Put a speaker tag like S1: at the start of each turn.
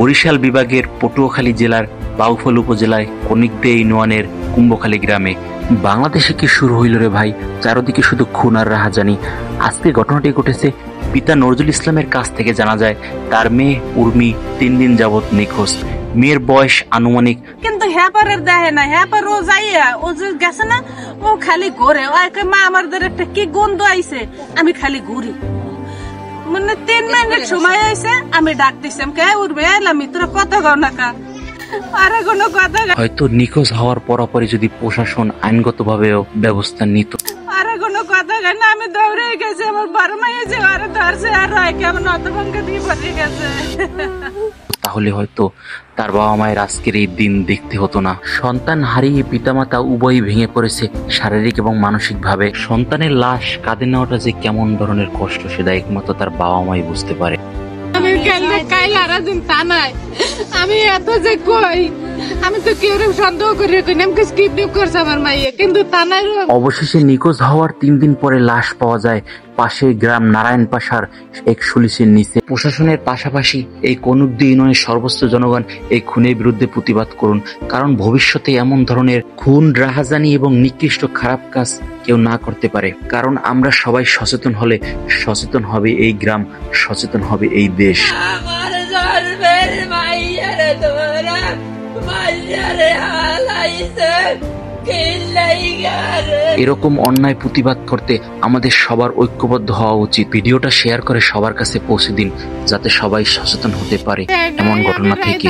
S1: বরিশাল বিভাগের পটুয়াখালী জেলার বাউফল উপজেলায় কনিকদে ইউনিয়নের কুম্ভখালী গ্রামে বাংলাদেশে কি শুরু হইল রে ভাই, চারদিকে শুধু খুন আর রাহাজানি। আজকে ঘটনাটি ঘটেছে পিতা নজরুল ইসলামের কাছ থেকে জানা যায় তার মেয়ে উর্মি 3 দিন যাবত নিখোঁজ। মেয়ের বয়স আনুমানিক,
S2: কিন্তু হ্যাপারের দেখে না, হ্যাপার ও যাইয়া ও যে গেছে না, ও খালি ঘুরে। ওকে মা আমাদের একটা কি গন্ধ আইছে, আমি খালি ঘুরি। মানে 3 মিনিট সময় আইছে, আমি ডাক দিছিলাম কে উঠবে এলাম, তোরা কথা কও না কা, আর কোনো কথা।
S1: হয়তো নিখোঁজ হওয়ার পরপরই যদি প্রশাসন আইনগতভাবে ব্যবস্থা নিত,
S2: আর কোনো কথা না, আমি দৌড়ে গেছি, আমার বড় মাই যে আরে ধরছে আর রায় কেমন অতভঙ্গে দিয়ে পড়ে গেছে।
S1: তাহলে হয়তো তার বাবা মায়ের আজকের এই দিন দেখতে হতো না। সন্তান হারিয়ে পিতামাতা উভয়ই ভেঙে পড়েছে শারীরিক এবং মানসিক ভাবে। সন্তানের লাশ কাঁধে নেওয়াটা যে কেমন ধরনের কষ্ট সেটা একমাত্র তার বাবা মাই বুঝতে পারে।
S2: আমি কাল আর দিন তা নাই, আমি এত যে কই, আমি তো কেউ সন্দেহ করে আমাকে কিডন্যাপ করছে আমার মাইয়া, কিন্তু তা নাই।
S1: অবশেষে নিখোঁজ হওয়ার 3 দিন পরে লাশ পাওয়া যায় পাশের গ্রাম নারায়ণ পাশার এক সুলিসের নিচে। প্রশাসনের পাশাপাশি এই কনুকদি ইউনিয়নের সর্বোচ্চ জনগণ এই খুনের বিরুদ্ধে প্রতিবাদ করুন, কারণ ভবিষ্যতে এমন ধরনের খুন, রাহাজানি এবং নিকৃষ্ট খারাপ কাজ কেউ না করতে পারে। কারণ আমরা সবাই সচেতন হলে সচেতন হবে এই গ্রাম, সচেতন হবে এই দেশ। এরকম অন্যায় প্রতিবাদ করতে আমাদের সবার ঐক্যবদ্ধ হওয়া উচিত। ভিডিওটা শেয়ার করে সবার কাছে পৌঁছে দিন, যাতে সবাই সচেতন হতে পারে এমন ঘটনা থেকে।